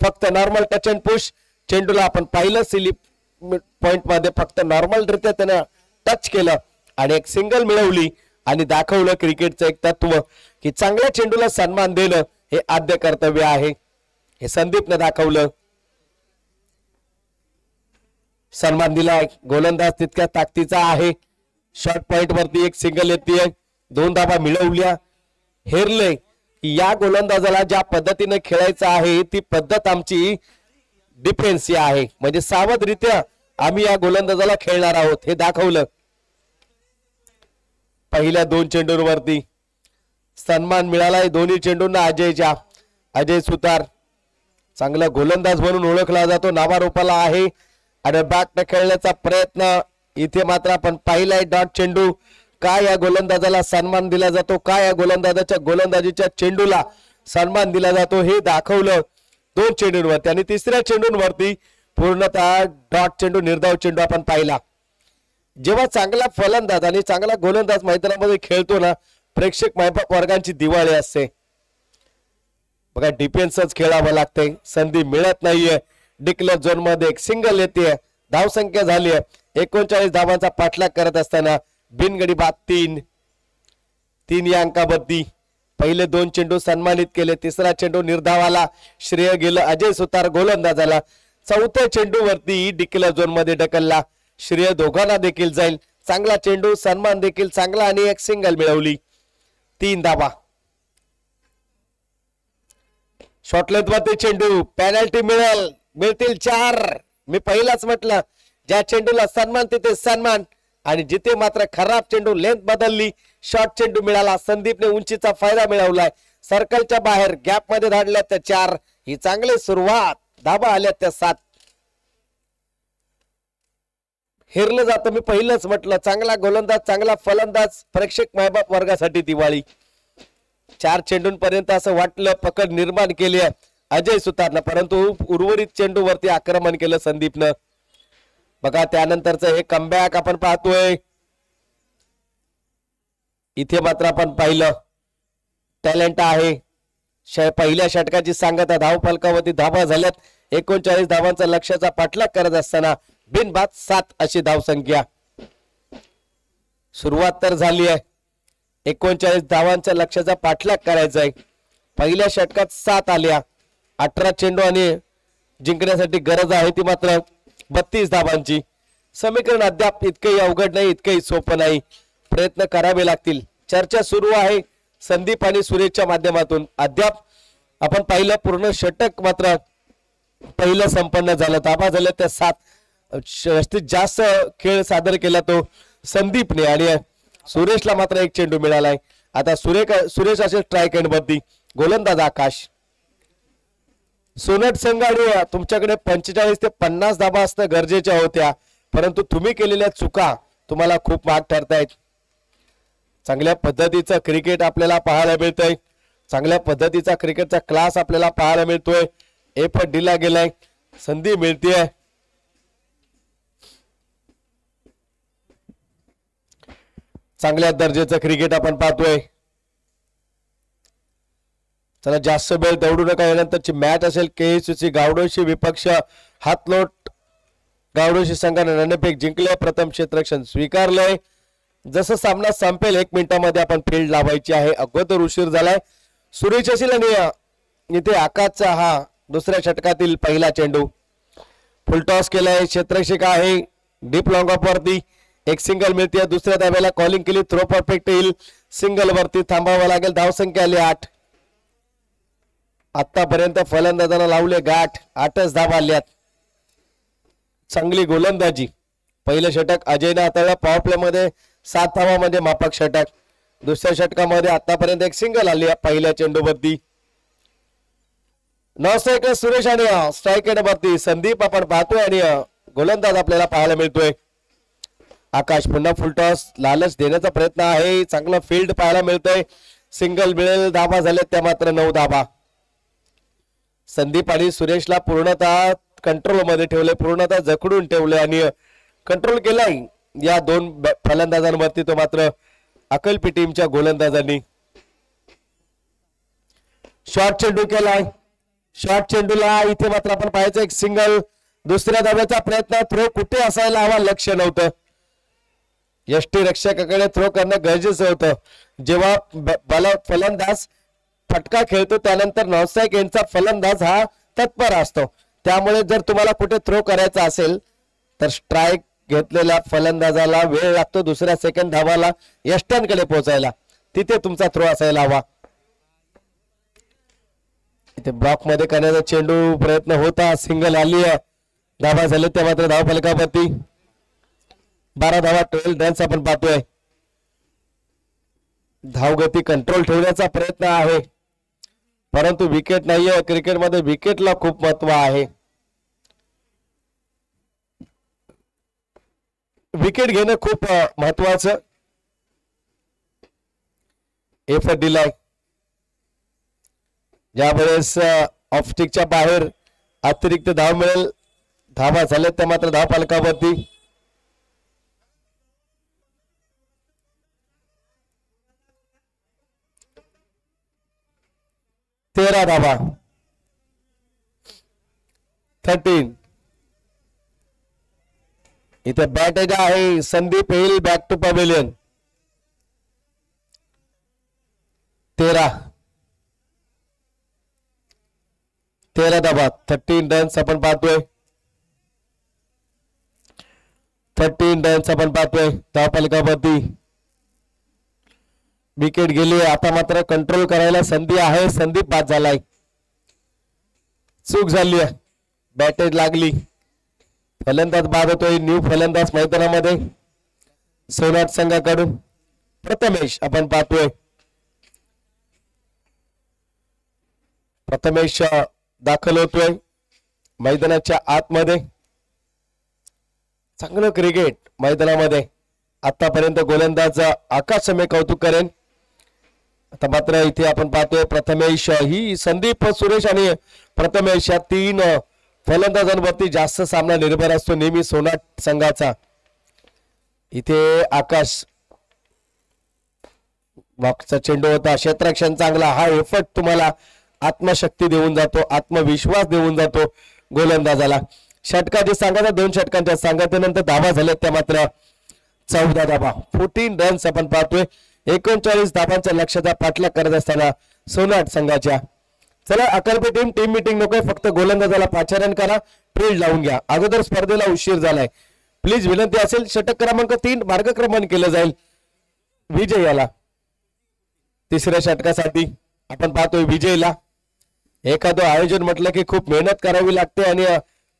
फक्त normal touch and push. चेंडूला आपण पाहिलं स्लिप पॉइंट मध्ये फक्त नॉर्मल रित्या त्यानं टच केलं आणि एक सिंगल मिळवली आणि दाखवलं क्रिकेटचं एक तत्व की चांगल्या चेंडूला सन्मान देणं हे आद्य कर्तव्य आहे. हे संदीपनं दाखवलं. सन्मान दिलाय. गोलंदाज तितक्या ताकदीचा आहे. शॉर्ट पॉइंट वरती एक सिंगल येते. 2 धाबा मिळवल्या. हेरले या गोलंदाजाला ज्या पद्धतीने खेळायचं आहे ती पद्धत आमची डिफेन्स आहे, म्हणजे सावधरित्या आम्ही या गोलंदाजाला खेळणार आहोत हे दाखवलं. पहिल्या 2 चेंडूंवरती सन्मान मिळालाय दोन्ही चेंडूंना अजयच्या. अजय सुतार चांगला गोलंदाज म्हणून ओळखला जातो, नावारूपाला आहे आणि बॅटने खेळण्याचा प्रयत्न. इथे मात्र आपण पाहिलाय डॉट चेंडू. काय या गोलंदाजाला सन्मान दिला जातो, काय या गोलंदाजाच्या गोलंदाजीच्या चेंडूला सन्मान दिला जातो हे दाखवलं 2 चेंडूंवरती. आणि तिसऱ्या चेंडूंवरती पूर्णतः डॉट चेंडू, निर्धाव चेंडू आपण पाहिला. जेव्हा चांगला फलंदाज आणि चांगला गोलंदाज मैदानामध्ये खेळतो ना, प्रेक्षक मायबाप वर्गांची दिवाळी असते. बघा डिफेन्सच खेळावं लागतंय. संधी मिळत नाहीये. डिक्लेअर झोन मध्ये एक सिंगल येते. धावसंख्या झाली आहे 39 धावांचा पाठलाग करत असताना बिनगडी बाद 3 या अंकावरती पहिले 2 चेंडू सन्मानित केले. तिसरा चेंडू निर्धावाला श्रेय गेलं अजय सुतार गोलंदाजाला. चौथ्या चेंडूवरती डिक्लेअर झोन मध्ये ढकलला. श्रेय दोघांना देखील जाईल. चांगला चेंडू, सन्मान देखील चांगला आणि एक सिंगल मिळवली. 3 धावा. शॉर्टलेंथ वरती चेंडू, पेनल्टी मिळतील 4. मी पहिलाच म्हटलं ज्या चेंडूला सन्मान तिथे सन्मान, आणि जिथे मात्र खराब चेंडू लेंथ बदलली, शॉर्ट चेंडू मिळाला. संदीपने उंचीचा फायदा मिळवलाय. सर्कलच्या बाहेर गॅप मध्ये धाडल्या त्या 4. ही चांगली सुरुवात. धाबा आल्या त्या 7. हेरलं जातं. मी पहिलंच म्हटलं चांगला गोलंदाज, चांगला फलंदाज, प्रेक्षक मायबाप वर्गासाठी दिवाळी. 4 चेंडूंपर्यंत असं वाटलं पकड निर्माण केली आहे अजय सुतारनं, परंतु उर्वरित चेंडूवरती आक्रमण केलं संदीपनं. बघा त्यानंतरचं हे कमबॅक आपण पाहतोय. इथे मात्र आपण पाहिलं टॅलेंट आहे. पहिल्या षटकाची सांगता धाव फलकावरती धावा झाल्यात. 39 धावांचा लक्ष्याचा पाठलाग करत असताना बिनबाद 7 अशी धावसंख्या. सुरुवात तर झाली आहे. 39 धावांच्या लक्ष्याचा पाठलाग करायचा आहे. पहिल्या षटकात 7 आल्या. 18 चेंडू आणि जिंकण्यासाठी गरज आहे ती मात्र 32 धावांची. समीकरण अद्याप इतकंही अवघड नाही, इतकंही सोपं नाही. प्रयत्न करावे लागतील. चर्चा सुरू आहे संदीप आणि सुरेशच्या माध्यमातून. अद्याप आपण पाहिलं पूर्ण षटक मात्र पहिलं संपन्न झालं. धावा झाल्या त्या 7. जास्तीत जास्त खेळ सादर केला तो संदीपने आणि सुरेशला मात्र 1 चेंडू मिळालाय. आता सुरेश असेल स्ट्राईक एंड वरती. गोलंदाज आकाश. सोनट संघ आणि तुमच्याकडे 45 ते 50 धावा असणं गरजेच्या होत्या, परंतु तुम्ही केलेल्या चुका तुम्हाला खूप महाग ठरतायत. चांगल्या पद्धतीचं क्रिकेट आपल्याला पाहायला मिळतंय. चांगल्या पद्धतीचा क्रिकेटचा क्लास आपल्याला पाहायला मिळतोय. एफर्ट दिला गेलाय. संधी मिळतेय. चांगल्या दर्जाचं क्रिकेट आपण पाहतोय. चला जास्त वेळ दौडू नका. यानंतरची मॅच असेल केएससी गावडोशी विपक्ष हातलोट. गावडोशी संघाने नाणेफेक जिंकले. प्रथम क्षेत्ररक्षण स्वीकारलंय. जसं सामना संपेल 1 मिनिटामध्ये आपण फील्ड लावायची आहे. अगोदर उशीर झालाय. सुरेश असेल आणि इथे आकाशचा हा दुसऱ्या षटकातील पहिला चेंडू. फुलटॉस केलाय. क्षेत्ररक्षक आहे डीप लॉंग ऑफ वरती. 1 सिंगल मिळते. दुसऱ्या धाब्याला कॉलिंग केली. थ्रो परफेक्ट येईल. सिंगल वरती थांबावं लागेल. धावसंख्या आली 8. आतापर्यंत फलंदाजांना लावले गाठ. 8च धावा आल्यात. चांगली गोलंदाजी. पहिलं षटक अजयने हाताळलं. पॉवर प्ले मध्ये 7 धावा म्हणजे माफक षटक. दुसऱ्या षटकामध्ये आतापर्यंत 1 सिंगल आली पहिल्या चेंडूवरती. 9 सुरेश आणि स्ट्राईक एंड वरती संदीप आपण पाहतोय आणि गोलंदाज आपल्याला पाहायला मिळतोय. आकाश पुन्हा फुलटॉस. लालच देण्याचा प्रयत्न आहे. चांगलं फील्ड पाहायला मिळतंय. सिंगल मिळेल. धावा झाल्या त्या मात्र 9 धावा. संदीप आणि सुरेशला पूर्णतः कंट्रोल मध्ये ठेवले. पूर्णतः जखडून ठेवले आणि कंट्रोल केलाय या 2 फलंदाजांवरती. तो मात्र अकल्पी टीमच्या गोलंदाजांनी. शॉर्ट चेंडू केलाय. शॉर्ट चेंडूला इथे मात्र आपण पाहायचं एक सिंगल. दुसऱ्या धाब्याचा प्रयत्न, थ्रो कुठे असायला हवा लक्ष नव्हतं. यष्टी रक्षकाकडे थ्रो करणं गरजेचं होतं. जेव्हा फलंदाज फटका खेळतो त्यानंतर नॉनस्ट्राइक एंडचा फलंदाज हा तत्पर असतो. त्यामुळे जर तुम्हाला कुठे थ्रो करायचा असेल तर स्ट्राइक घेतलेल्या फलंदाजाला वेळ लागतो दुसऱ्या सेकंड धावाला यष्टांकडे पोहोचायला. तिथे तुमचा थ्रो असायला हवा. इथे ब्लॉक मध्ये करण्याचा चेंडू प्रयत्न होता, सिंगल आली आहे. धावा झाले त्या मात्र धाव फलकावरती 12 धावा 12 रन्स आपण पाहतोय. धावगती कंट्रोल ठेवण्याचा प्रयत्न आहे परंतु विकेट नाहीये. क्रिकेटमध्ये विकेटला खूप महत्व आहे. विकेट घेणं खूप महत्वाचं. एफर्ट दिलाय ज्यावेळेस ऑफ स्टिकच्या बाहेर अतिरिक्त धाव मिळेल. धावा झाले त्या मात्र धाव फलकावरती 13 धावा 13. इथे बॅटेज आहे संदीप येईल बॅक टू पवेलियन. 13 धावा 13 रन्स आपण पाहतोय. 13 रन्स आपण पाहतोय धाव फलकावरती. विकेट गेली. आता मात्र कंट्रोल करायला संधी आहे. संदीप बाद झालाय. चूक झाली आहे. बॅटेज लागली. फलंदाज बाद होतोय. न्यू फलंदाज मैदानामध्ये सोनाट संघाकडून प्रथमेश आपण पाहतोय. प्रथमेश दाखल होतोय मैदानाच्या आतमध्ये. चांगलं क्रिकेट मैदानामध्ये आतापर्यंत गोलंदाज आकाश मी कौतुक करेन. आता मात्र इथे आपण पाहतोय प्रथमेश ही संदीप सुरेश आणि प्रथमेश या 3 फलंदाजांवरती जास्त सामना निर्भर असतो नेहमी सोनाट संघाचा. इथे आकाश बॉक्सचा चेंडू होता. क्षेत्ररक्षण चांगला. हा एफर्ट तुम्हाला आत्मशक्ती देऊन जातो, आत्मविश्वास देऊन जातो गोलंदाजाला. षटकाची सांगायचा 2 षटकांच्या सांगतेनंतर धावा झाल्या त्या मात्र 14 धावा 14 रन्स आपण पाहतोय. 39 धावांच्या लक्ष्याचा पाठलाग करत असताना सोनाट संघाच्या. चला अकल्पे टीम मीटिंग नकोय. फक्त गोलंदाजाला पाचारण करा, फील्ड लावून घ्या. अगोदर स्पर्धेला उशीर झालाय. प्लीज विनंती असेल षटक क्रमांक 3 मार्गक्रमण केलं जाईल विजय याला. तिसऱ्या षटकासाठी आपण पाहतोय विजयला. एखादं आयोजन म्हटलं की खूप मेहनत करावी लागते आणि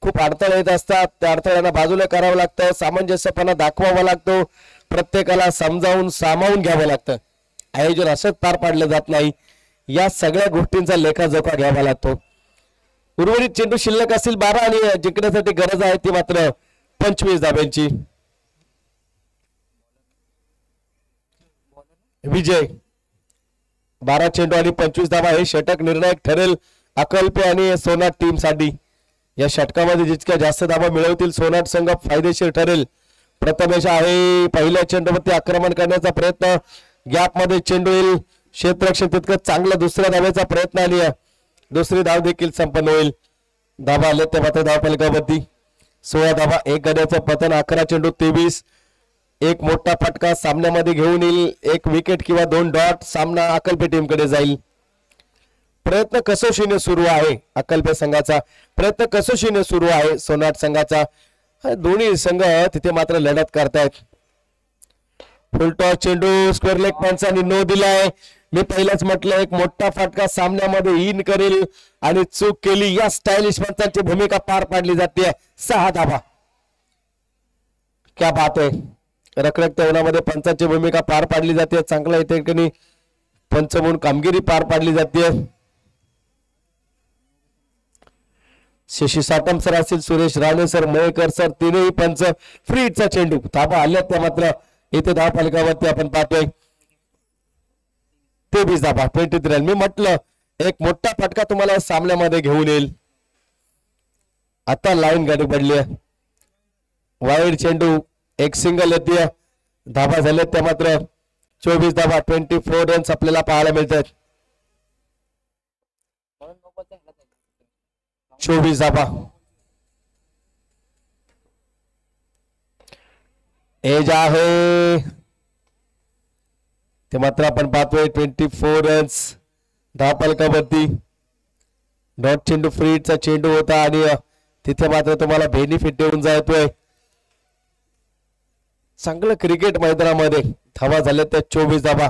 खूप अडथळे येत असतात. त्या अडथळ्यांना बाजूला करावं लागतं. सामंजस्यपणा दाखवावा लागतो. प्रत्येकाला समजावून सामावून घ्यावं लागतं. आयोजन असंच पार पाडलं जात नाही. या सगळ्या गोष्टींचा लेखाजोखा घ्यावा लागतो. उर्वरित चेंडू शिल्लक असतील 12 आणि जिंकण्यासाठी गरज आहे ती मात्र 25 धाब्यांची. विजय 12 चेंडू आणि 25 धावा हे षटक निर्णायक ठरेल अकल्पे आणि सोनाट टीम साठी. या षटकामध्ये जितक्या जास्त धावा मिळवतील सोनाट संघ फायदेशीर ठरेल. प्रथमेश आहे पहिल्या चेंडूवरती आक्रमण करण्याचा प्रयत्न. गॅप मध्ये चेंडू येईल. क्षेत्ररक्षण तितकं चांगला. दुसऱ्या धावेचा प्रयत्न आणि दुसरी धाव देखील संपन्न होईल. धावा आले ते मात्र धाव फलकावरती 16 धावा 1 गड्याचं पतन. 11 चेंडू 23. एक मोठा फटका सामन्यामध्ये घेऊन येईल. 1 विकेट किंवा 2 डॉट. सामना अकल्पे टीमकडे जाईल. प्रयत्न कसोशीने सुरू आहे अकल्पे संघाचा. प्रयत्न कसोशीने सुरू आहे सोनाट संघाचा. दोन्ही संघ तिथे मात्र लढत करतायत. फुलटॉस चेंडू स्क्वेअर लेग पंचांनी नो दिलाय. मी पहिलाच म्हटलं एक मोठा फटका सामन्यामध्ये इन करेल आणि चूक केली. या स्टायलिश पंचांची भूमिका पार पाडली जाते. 6 धावा. क्या बात आहे. रखरखत्या उन्हामध्ये पंचांची भूमिका पार पाडली जाते. चांगला इथे पंच म्हणून कामगिरी पार पाडली जाते. शशी साटम सर असतील, सुरेश राणे सर, मयेकर सर, तीनही पंच. फ्री हिटचा चेंडू. धाबा आल्या त्या मात्र इथे धाव फलकावरती आपण पाहतोय 23 धाबा 23 रन. मी म्हटलं एक मोठा फटका तुम्हाला सामन्यामध्ये घेऊन येईल. आता लाईन गाडी पडली आहे. वाईड चेंडू एक सिंगल येते. धाबा झाले त्या मात्र 24 धाबा 24 रन्स आपल्याला पाहायला मिळतात. 24 धाबा. एज आहे ते मात्र आपण पाहतोय 24 रन्स. धापलकावरती डॉट चेंडू फ्रीडचा चेंडू होता आणि तिथे मात्र तुम्हाला बेनिफिट देऊन जातोय. चांगलं क्रिकेट मैदानामध्ये धावा झाल्या त्या 24 धावा.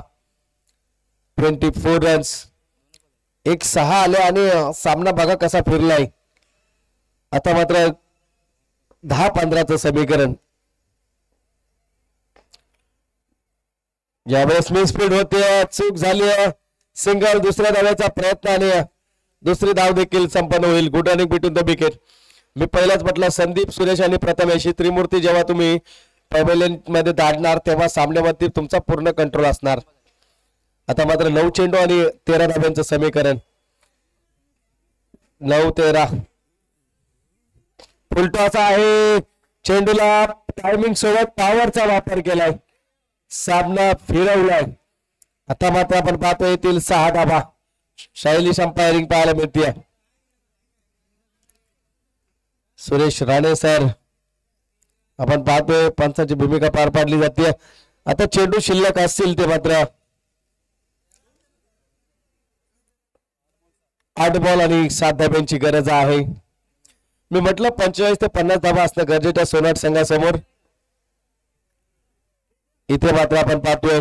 24 रन्स. 1-6 आले आणि सामना बघा कसा फिरलाय. आता मात्र 10-15चं समीकरण. ज्यावेळेस मिस स्पीड होते, चूक झाली, सिंगल, दुसऱ्या धाव्याचा प्रयत्न आणि दुसरी धाव देखील संपन्न होईल. Good running between the wicket. मी पहिलाच म्हटलं संदीप, सुरेश आणि प्रथमेश ही त्रिमूर्ती जेव्हा तुम्ही पॅव्हेलियन मध्ये दाडणार तेव्हा सामन्यावरती तुमचा पूर्ण कंट्रोल असणार. आता मात्र 9 चेंडू आणि 13 धाव्यांचं समीकरण. 9-13. फुलटॉचा आहे. चेंडूला टायमिंग सोबत पॉवरचा वापर केलाय. सामना फिरवलाय. आता मात्र आपण पाहतो येथील 6 धावा. शैलिश अंपायरिंग पाहायला मिळते. सुरेश राणे सर आपण पाहतोय पंचाची भूमिका पार पाडली जाते. आता चेंडू शिल्लक असतील ते मात्र 8 बॉल आणि 7 धाब्यांची गरज आहे. मी म्हटलं 45 ते 50 धावा असणं गरजेच्या सोनाट संघासमोर. इथे मात्र आपण पाहतोय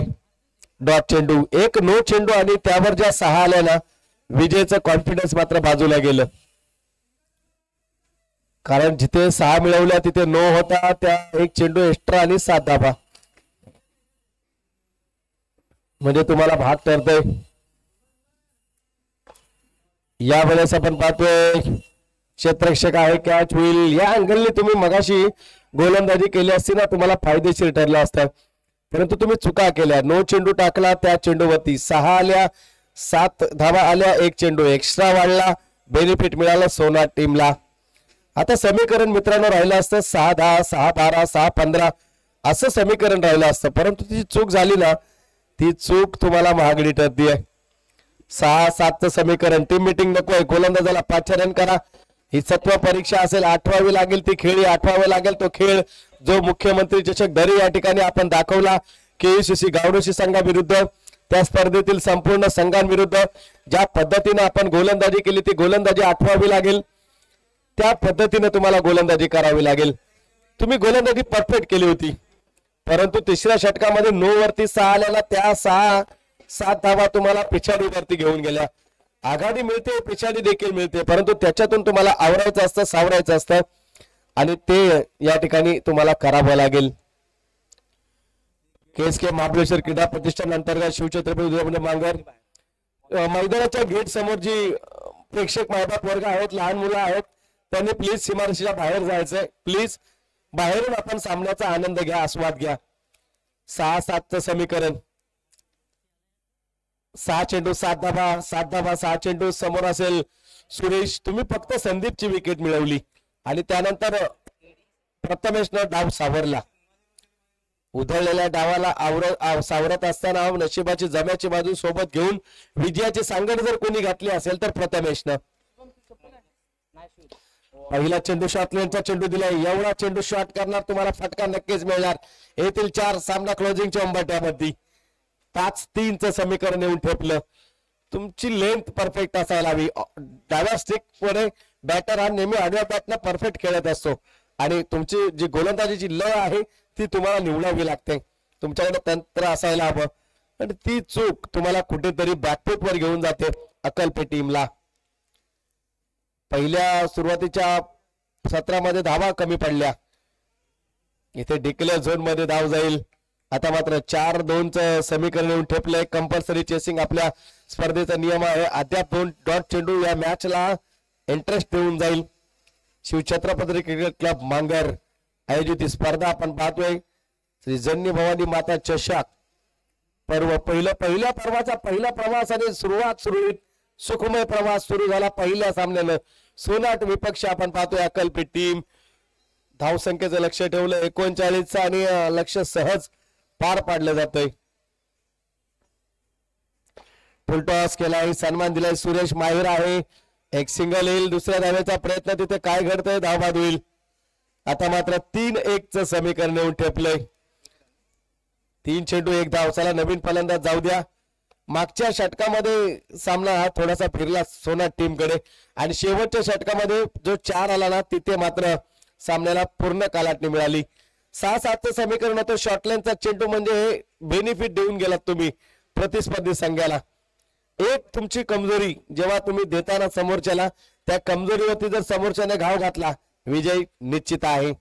डॉट चेंडू. एक नो चेंडू आणि त्यावर ज्या 6 आल्या ना, विजयचं कॉन्फिडन्स मात्र बाजूला गेलं. कारण जिथे 6 मिळवल्या तिथे नो होता. त्या एक चेंडू एक्स्ट्रा आणि 7 धाबा म्हणजे तुम्हाला भाग ठरतोय. यावेळेस आपण पाहतोय क्षेत्ररक्षक आहे, कॅच होईल. या अँगलने तुम्ही मगाशी गोलंदाजी केली असती ना, तुम्हाला फायदेशीर ठरलं असतं. परंतु तुम्ही चुका केल्या. नो चेंडू टाकला, त्या चेंडूवरती 6 आल्या, 7 धावा आल्या, एक चेंडू एक्स्ट्रा वाढला, बेनिफिट मिळालं सोनाट टीमला. आता समीकरण मित्रांनो राहिलं असतं 6-10, 6-12, 6-15 असं समीकरण राहिलं असतं. परंतु ती चूक झाली ना, ती चूक तुम्हाला महागडी ठरतीये. 6-7चं समीकरण. टीम मिटिंग नकोय. गोलंदाजाला 5 रन करा. ही 7वी परीक्षा असेल. 8वावी लागेल ती खेळी. 8वावे लागेल तो खेळ जो मुख्यमंत्री चषक दरी या ठिकाणी आपण दाखवला. KUCC गावडोशी संघाविरुद्ध, त्या स्पर्धेतील संपूर्ण संघांविरुद्ध ज्या पद्धतीने आपण गोलंदाजी केली ती गोलंदाजी 8वावी लागेल. त्या पद्धतीने तुम्हाला गोलंदाजी करावी लागेल. तुम्ही गोलंदाजी परफेक्ट केली होती, परंतु तिसऱ्या षटकामध्ये 9 वरती 6 आल्याला त्या 6-7 धावा तुम्हाला पिछाडीवरती घेऊन गेल्या. आघाडी मिळते, पिछाडी देखील मिळते, परंतु त्याच्यातून तुम्हाला आवरायचं असतं, सावरायचं असतं आणि ते या ठिकाणी तुम्हाला करावं लागेल. KSK महाबळेश्वर क्रीडा प्रतिष्ठान अंतर्गत शिवछत्रपती मांगर मैदानाच्या गेट समोर जी प्रेक्षक मायबाप वर्ग आहेत, लहान मुलं आहेत, त्यांनी प्लीज सीमारेषेच्या बाहेर जायचंय. प्लीज बाहेरून आपण सामन्याचा आनंद घ्या, आस्वाद घ्या. 6-7चं समीकरण. 6 चेंडू 7 धाबा, 7 धाबा 6 चेंडू. समोर असेल सुरेश. तुम्ही फक्त संदीपची विकेट मिळवली आणि त्यानंतर प्रथमेशनं डाव सावरला. उधळलेल्या डावाला सावरत असताना नशिबाची जम्याची बाजू सोबत घेऊन विजयाची सांगड जर कोणी घातली असेल तर प्रथमेशनं. पहिला चेंडू शॉट लेनचा चेंडू दिलाय. एवढा चेंडू शॉट करणार तुम्हाला फटका नक्कीच मिळणार. येथील 4 सामना क्लोजिंगच्या उंबरठ्यामध्ये. 5-3चं समीकरण येऊन ठेपलं. तुमची लेंथ परफेक्ट असायला हवी. डाव्या स्टिक मध्ये बॅटर हा नेहमी आडव्या बॅटनं परफेक्ट खेळत असतो आणि तुमची जी गोलंदाजीची लय आहे ती तुम्हाला निवडावी लागते. तुमच्याकडे तंत्र असायला हवं आणि ती चूक तुम्हाला कुठेतरी बॅकफूट वर घेऊन जाते अकल्पे टीमला. पहिल्या सुरुवातीच्या सत्रामध्ये धावा कमी पडल्या. इथे डिक्लेअर झोन मध्ये धाव जाईल. आता मात्र 4-2चं समीकरण येऊन ठेपलंय. कंपल्सरी चेसिंग आपल्या स्पर्धेचा नियम आहे. अद्याप 2 डॉट चेंडू या मॅचला इंटरेस्ट देऊन जाईल. शिवछत्रपती क्रिकेट क्लब मांगर आयोजित स्पर्धा आपण पाहतोय. श्री जन्य भवानी माता चषक पर्व. पहिल्या पर्वाचा पहिला प्रवास आणि सुरळीत सुखमय प्रवास सुरू झाला पहिल्या सामन्यानं. सोनाट विपक्ष आपण पाहतोय अकल्पी टीम. धावसंख्येचं लक्ष ठेवलं 39चं आणि लक्ष सहज पार पाडलं जातंय. फुलटॉस केलाय, सन्मान दिलाय. सुरेश माहिर आहे. एक सिंगल येईल, दुसऱ्या धावेचा प्रयत्न, तिथे काय घडतंय, धाव बाद होईल. आता मात्र 3-1 समीकरण येऊन ठेपलंय. 3 चेंडू 1 धाव. चला नवीन फलंदाज जाऊ द्या. मागच्या षटकामध्ये सामना हा थोडासा फिरला सोना टीम कडे आणि शेवटच्या षटकामध्ये जो 4 आला ना तिथे मात्र सामन्याला पूर्ण कालाटणी मिळाली. 6-7 समीकरण होतं. शॉर्टलाईनचा चेंडू म्हणजे हे बेनिफिट देऊन गेलात तुम्ही प्रतिस्पर्धी संघाला. एक तुमची कमजोरी जेव्हा तुम्ही देताना समोरच्याला, त्या कमजोरीवरती जर समोरच्याने घाव घातला, विजय निश्चित आहे.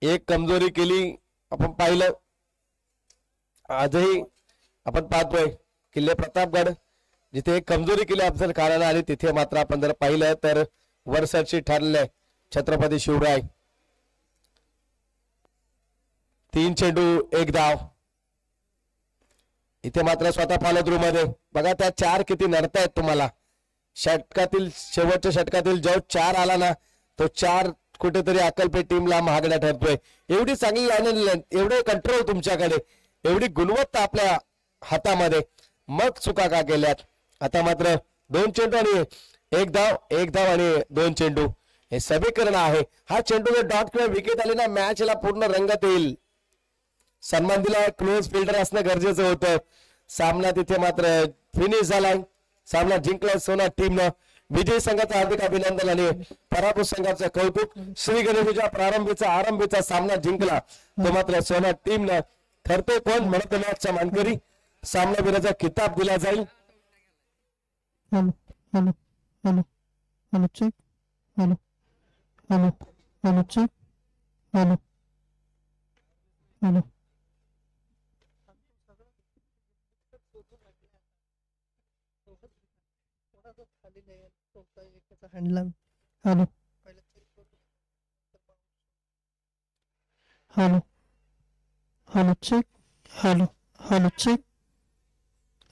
एक कमजोरी केली आपण पाहिलं, आजही आपण पाहतोय किल्ले प्रतापगड जिथे एक कमजोरी केली अफजल खानाला आणि तिथे मात्र आपण जर पाहिलं तर वरसरची ठरले छत्रपती शिवराय. 3 चेंडू 1 धाव. इथे मात्र स्वतः फॉलो थ्रू मध्ये बघा त्या 4 किती नडतायत तुम्हाला. षटकातील शेवटच्या षटकातील जो 4 आला ना तो 4 कुठेतरी अकलपेट टीमला महागडा ठरतोय. एवढी चांगली लाईन, एवढे कंट्रोल तुमच्याकडे, एवढी गुणवत्ता आपल्या हातामध्ये, मग चुका का केल्यात. आता मात्र 2 चेंडू आणि 1 धाव, 1 धाव आणि 2 चेंडू हे समीकरण आहे. हा चेंडू जर डॉट किंवा विकेट आली ना मॅचला पूर्ण रंगत येईल. सन्मान दिला, क्लोज फिल्डर असणं गरजेचं होतं. सामना तिथे मात्र फिनिश झालाय. सामना जिंकला सोना टीमनं. विजय संघाचं हार्दिक अभिनंदन आणि पराभूत संघाचं कौतुक. श्री गणेशच्या आरंभीचा सामना जिंकला तो मात्र सोना टीमनं. ठरतोय कोण म्हणत मॅचचा मानकरी. सामनावीराचा किताब दिला जाईल. Hello hello hello hello check. Hello hello hello check. Hello hello hello hello hello check. Hello hello check.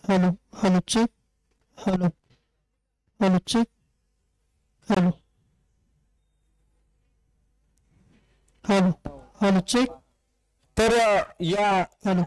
Hello hello check. Hello hello check. Hello hello hello check. तर या हॅलो